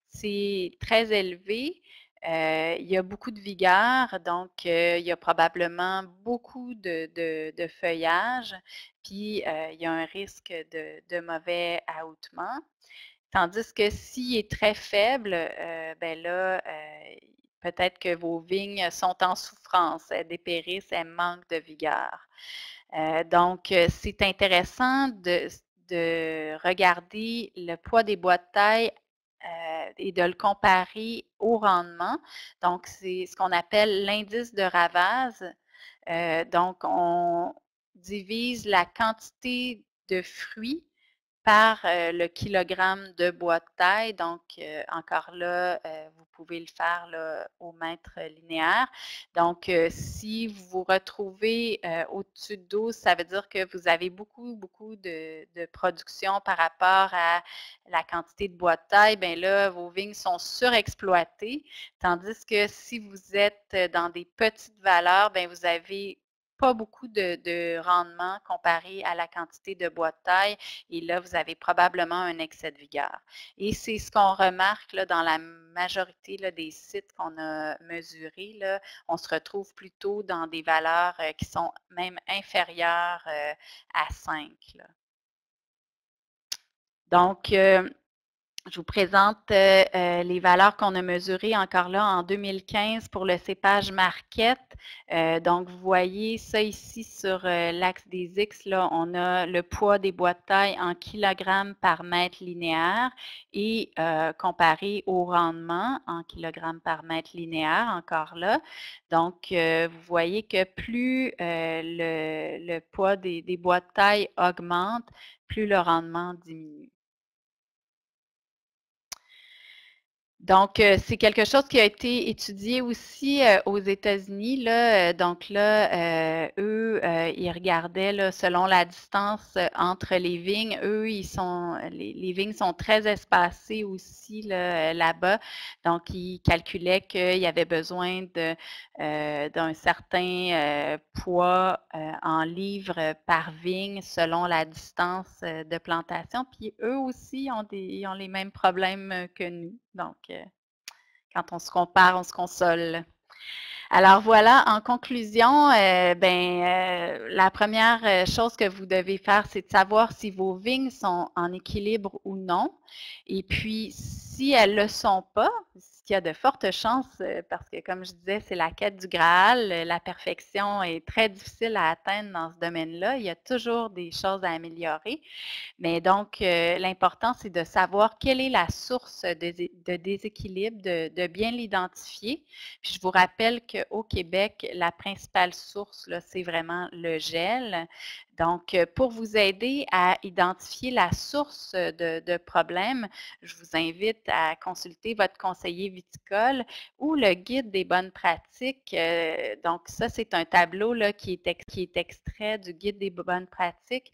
S1: c'est très élevé, il y a beaucoup de vigueur, donc il y a probablement beaucoup de feuillage, puis il y a un risque de mauvais ahoutement. Tandis que s'il est très faible, ben là, peut-être que vos vignes sont en souffrance, elles dépérissent, elles manquent de vigueur. Donc, c'est intéressant de regarder le poids des bois de taille et de le comparer au rendement. Donc, c'est ce qu'on appelle l'indice de Ravaz. Donc, on divise la quantité de fruits par le kilogramme de bois de taille. Donc, encore là, vous pouvez le faire là, au mètre linéaire. Donc, si vous vous retrouvez au-dessus de 12, ça veut dire que vous avez beaucoup de production par rapport à la quantité de bois de taille. Bien là, vos vignes sont surexploitées. Tandis que si vous êtes dans des petites valeurs, bien, vous avez pas beaucoup de rendement comparé à la quantité de bois de taille et là, vous avez probablement un excès de vigueur. Et c'est ce qu'on remarque là, dans la majorité là, des sites qu'on a mesurés. Là, on se retrouve plutôt dans des valeurs qui sont même inférieures à 5. Là. Donc, je vous présente les valeurs qu'on a mesurées encore là en 2015 pour le cépage Marquette. Donc, vous voyez ça ici sur l'axe des X. Là, on a le poids des bois de taille en kilogrammes par mètre linéaire et comparé au rendement en kilogrammes par mètre linéaire encore là. Donc, vous voyez que plus le poids des bois de taille augmente, plus le rendement diminue. Donc, c'est quelque chose qui a été étudié aussi aux États-Unis. Là, donc là, eux, ils regardaient là, selon la distance entre les vignes. Eux, les vignes sont très espacées aussi là, là-bas. Donc, ils calculaient qu'il y avait besoin d'un certain poids en livres par vigne selon la distance de plantation. Puis eux aussi ils ont les mêmes problèmes que nous. Donc, quand on se compare, on se console. Alors voilà, en conclusion, la première chose que vous devez faire, c'est de savoir si vos vignes sont en équilibre ou non. Et puis, si elles ne le sont pas, ce qu'il y a de fortes chances, parce que comme je disais, c'est la quête du Graal, la perfection est très difficile à atteindre dans ce domaine-là. Il y a toujours des choses à améliorer. Mais donc, l'important, c'est de savoir quelle est la source de déséquilibre, de bien l'identifier. Puis je vous rappelle qu'au Québec, la principale source, là, c'est vraiment le gel. Donc, pour vous aider à identifier la source de problème, je vous invite à consulter votre conseiller viticole ou le guide des bonnes pratiques. Donc, ça, c'est un tableau là, qui est extrait du guide des bonnes pratiques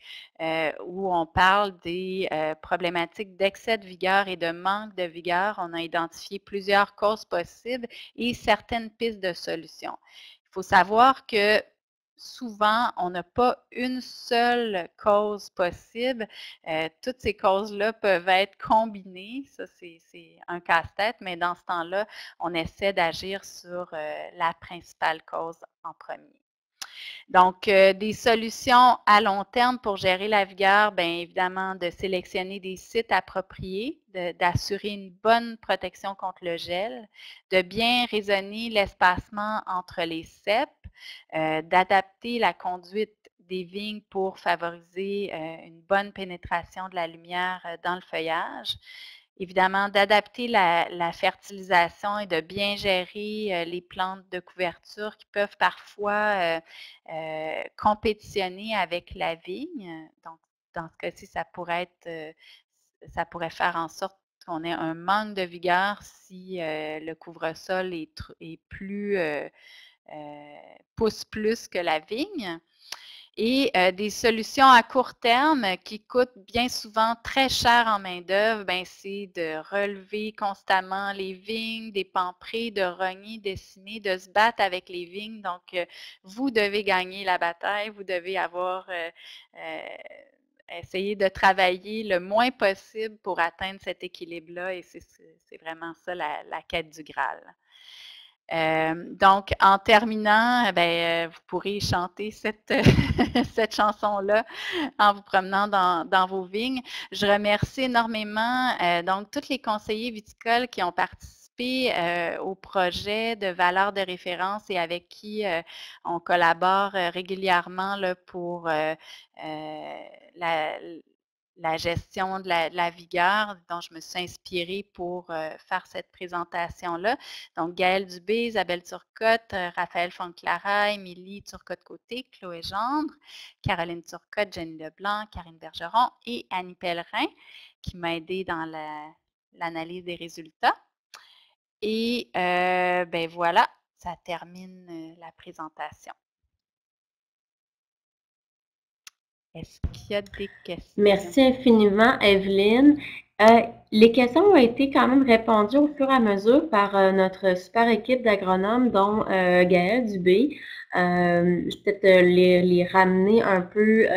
S1: où on parle des problématiques d'excès de vigueur et de manque de vigueur. On a identifié plusieurs causes possibles et certaines pistes de solutions. Il faut savoir que souvent, on n'a pas une seule cause possible. Toutes ces causes-là peuvent être combinées. Ça, c'est un casse-tête, mais dans ce temps-là, on essaie d'agir sur la principale cause en premier. Donc, des solutions à long terme pour gérer la vigueur, bien évidemment, de sélectionner des sites appropriés, d'assurer une bonne protection contre le gel, de bien raisonner l'espacement entre les ceps, d'adapter la conduite des vignes pour favoriser une bonne pénétration de la lumière dans le feuillage. Évidemment, d'adapter la fertilisation et de bien gérer les plantes de couverture qui peuvent parfois compétitionner avec la vigne. Donc, dans ce cas-ci, ça pourrait faire en sorte qu'on ait un manque de vigueur si le couvre-sol est plus pousse plus que la vigne. Et des solutions à court terme qui coûtent bien souvent très cher en main-d'œuvre, ben, c'est de relever constamment les vignes, des pamprés, de rogner, décimer, de se battre avec les vignes. Donc, vous devez gagner la bataille, vous devez essayer de travailler le moins possible pour atteindre cet équilibre-là et c'est vraiment ça la quête du Graal. Donc, en terminant, vous pourrez chanter cette, cette chanson-là en vous promenant dans vos vignes. Je remercie énormément donc tous les conseillers viticoles qui ont participé au projet de valeur de référence et avec qui on collabore régulièrement là, pour la gestion de la vigueur dont je me suis inspirée pour faire cette présentation-là. Donc, Gaëlle Dubé, Isabelle Turcotte, Raphaël Fonclara, Émilie Turcotte-Côté, Chloé Gendre, Caroline Turcotte, Jenny Leblanc, Karine Bergeron et Annie Pellerin qui m'a aidée dans l'analyse des résultats. Et ben voilà, ça termine la présentation. Est-ce qu'il y a des questions?
S2: Merci infiniment, Evelyne. Les questions ont été quand même répondues au fur et à mesure par notre super équipe d'agronomes, dont Gaëlle Dubé. Je vais peut-être les ramener un peu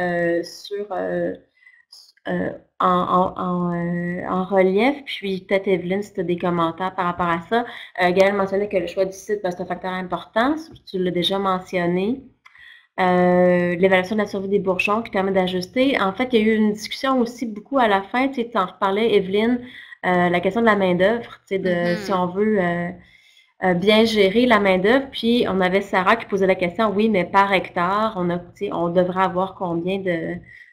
S2: en relief, puis peut-être Evelyne, si tu as des commentaires par rapport à ça. Gaëlle mentionnait que le choix du site, c'est un facteur important, tu l'as déjà mentionné. L'évaluation de la survie des bourgeons qui permet d'ajuster. En fait, il y a eu une discussion aussi beaucoup à la fin, tu en reparlais, Evelyne, la question de la main-d'œuvre, si on veut bien gérer la main-d'œuvre. Puis on avait Sarah qui posait la question, oui, mais par hectare, on devrait avoir combien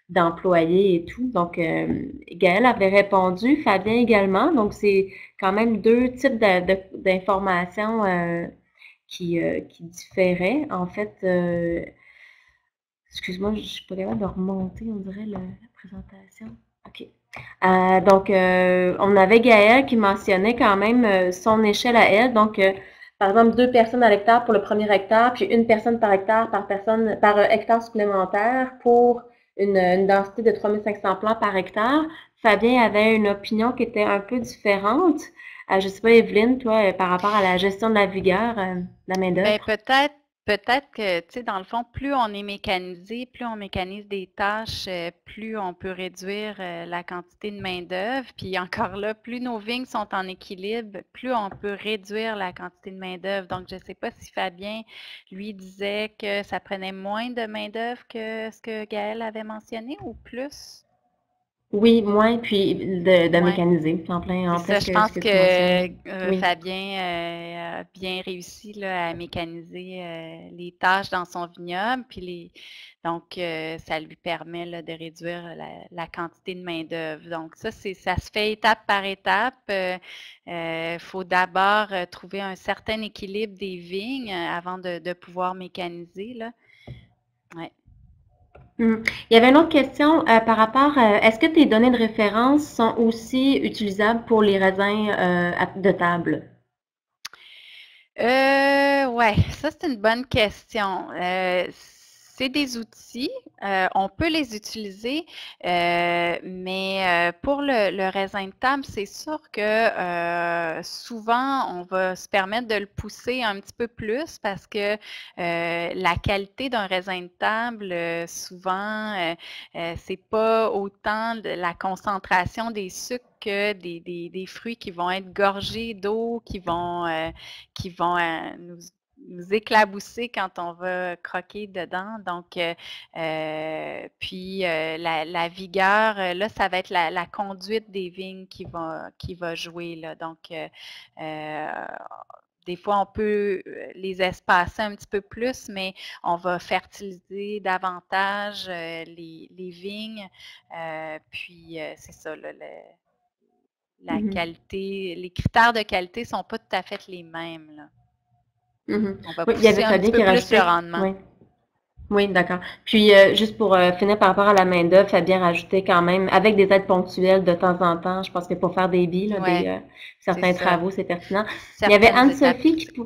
S2: d'employés et tout. Donc, Gaëlle avait répondu, Fabien également. Donc, c'est quand même deux types d'informations qui différaient. En fait, excuse-moi, je ne suis pas capable de remonter, on dirait, la présentation. OK. Donc, on avait Gaëlle qui mentionnait quand même son échelle à elle. Donc, par exemple, 2 personnes à l'hectare pour le premier hectare, puis 1 personne par hectare par hectare supplémentaire pour une densité de 3500 plants par hectare. Fabien avait une opinion qui était un peu différente. Je ne sais pas, Evelyne, toi, par rapport à la gestion de la vigueur, de la main-d'œuvre.
S1: Bien, peut-être que, tu sais, dans le fond, plus on est mécanisé, plus on mécanise des tâches, plus on peut réduire la quantité de main-d'œuvre. Puis encore là, plus nos vignes sont en équilibre, plus on peut réduire la quantité de main-d'œuvre. Donc, je ne sais pas si Fabien, lui, disait que ça prenait moins de main-d'œuvre que ce que Gaëlle avait mentionné ou plus?
S2: Oui, moins, puis de
S1: Ouais.
S2: mécaniser, en plein
S1: C'est ça,
S2: ce
S1: je
S2: que,
S1: pense
S2: ce que tu mentionnais.
S1: que
S2: Oui.
S1: Fabien a bien réussi là, à mécaniser les tâches dans son vignoble, puis donc ça lui permet là, de réduire la quantité de main-d'œuvre. Donc, ça se fait étape par étape. Il faut d'abord trouver un certain équilibre des vignes avant de pouvoir mécaniser, là. Ouais.
S2: Il y avait une autre question par rapport, est-ce que tes données de référence sont aussi utilisables pour les raisins de table?
S1: Ouais, ça c'est une bonne question. C'est des outils, on peut les utiliser, mais pour le raisin de table, c'est sûr que souvent, on va se permettre de le pousser un petit peu plus parce que la qualité d'un raisin de table, souvent, c'est pas autant de la concentration des sucres que des fruits qui vont être gorgés d'eau, qui vont nous éclabousser quand on va croquer dedans. Donc, puis la vigueur, là, ça va être la conduite des vignes qui va jouer. Là. Donc, des fois, on peut les espacer un petit peu plus, mais on va fertiliser davantage les vignes. Puis, c'est ça, là, la
S2: Mhm.
S1: qualité, les critères de qualité ne sont pas tout à fait les mêmes. Là.
S2: Mhm.
S1: On va
S2: Oui, il y
S1: pousser
S2: avait
S1: un petit
S2: Fabien
S1: peu
S2: qui
S1: plus le
S2: rajoutait,
S1: rendement.
S2: oui. Oui, d'accord. Puis, juste pour finir par rapport à la main-d'œuvre, Fabien rajoutait quand même, avec des aides ponctuelles de temps en temps, je pense que pour faire des billes, là,
S1: Ouais, c'est
S2: certains
S1: ça.
S2: travaux, c'est pertinent. Il y avait
S1: Certaines étapes
S2: Anne-Sophie
S1: critiques.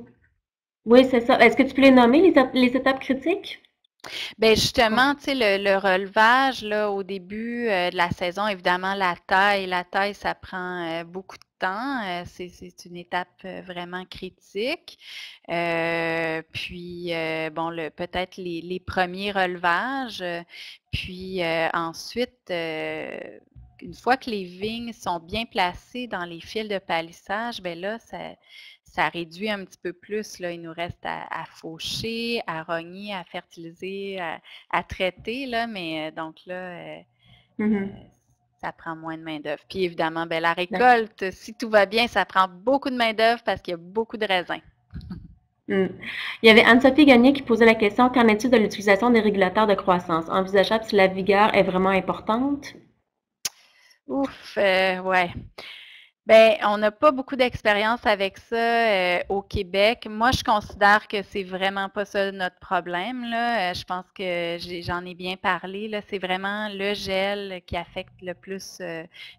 S2: oui, c'est ça. Est-ce que tu peux les nommer, les étapes critiques?
S1: Bien,
S2: Quoi?
S1: justement, tu sais, le relevage, là, au début de la saison, évidemment, la taille, ça prend beaucoup de temps. C'est une étape vraiment critique. Puis, bon, peut-être les premiers relevages. Puis ensuite, une fois que les vignes sont bien placées dans les fils de palissage, bien là, ça réduit un petit peu plus. Là. Il nous reste à faucher, à rogner, à fertiliser, à traiter. Là, mais donc là,
S2: Mhm.
S1: ça prend moins de main-d'œuvre. Puis évidemment, ben, la
S2: D'accord.
S1: récolte, si tout va bien, ça prend beaucoup de main-d'œuvre parce qu'il y a beaucoup de raisins.
S2: Mm. Il y avait Anne-Sophie Gagné qui posait la question, qu'en est-il de l'utilisation des régulateurs de croissance? Envisageable si la vigueur est vraiment importante?
S1: Ouf, ouais. Ben, on n'a pas beaucoup d'expérience avec ça au Québec. Moi, je considère que c'est vraiment pas ça notre problème, là. Je pense que j'en ai bien parlé, là. C'est vraiment le gel qui affecte le plus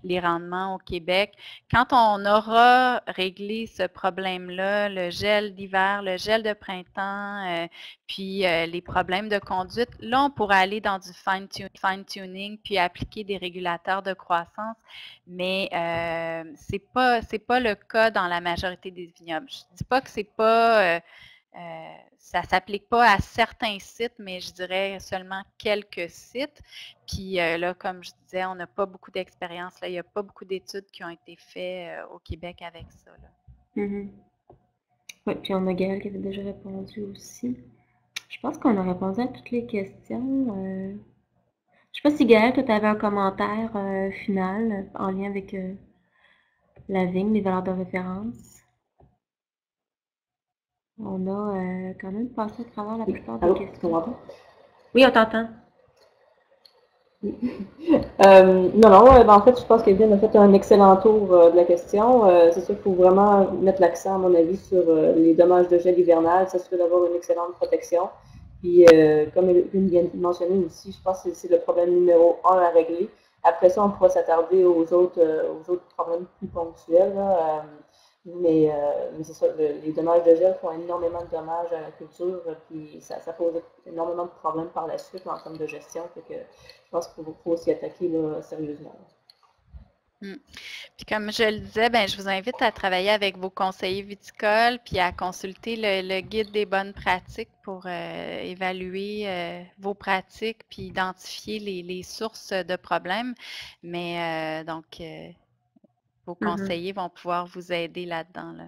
S1: les rendements au Québec. Quand on aura réglé ce problème-là, le gel d'hiver, le gel de printemps, puis les problèmes de conduite, là, on pourra aller dans du fine-tuning, puis appliquer des régulateurs de croissance. Mais c'est pas le cas dans la majorité des vignobles. Je ne dis pas que c'est pas ça ne s'applique pas à certains sites, mais je dirais seulement quelques sites. Puis là, comme je disais, on n'a pas beaucoup d'expérience. Là, il n'y a pas beaucoup d'études qui ont été faites au Québec avec ça. Là.
S2: Mhm. Oui, puis on a Gaël qui avait déjà répondu aussi. Je pense qu'on a répondu à toutes les questions. Je sais pas si Gaël, toi, tu avais un commentaire final en lien avec la vigne, les valeurs de référence. On a quand même passé à travers la plupart des
S3: Allô, tu
S2: questions.
S3: m'entends?
S2: Oui, on t'entend.
S3: Non, non, ben, en fait, je pense qu'Evelyne a fait un excellent tour de la question. C'est sûr qu'il faut vraiment mettre l'accent, à mon avis, sur les dommages de gel hivernal, s'assurer d'avoir une excellente protection. Puis, comme Evelyne vient de mentionner aussi, je pense que c'est le problème numéro un à régler. Après ça, on pourra s'attarder aux autres problèmes plus ponctuels. Là. Mais c'est ça, les dommages de gel font énormément de dommages à la culture, puis ça pose énormément de problèmes par la suite en termes de gestion. Fait que je pense qu'il faut s'y attaquer là, sérieusement.
S1: Mm. Puis comme je le disais, ben, je vous invite à travailler avec vos conseillers viticoles, puis à consulter le guide des bonnes pratiques pour évaluer vos pratiques, puis identifier les sources de problèmes. Mais donc, vos
S2: Mhm.
S1: conseillers vont pouvoir vous aider là-dedans. Là.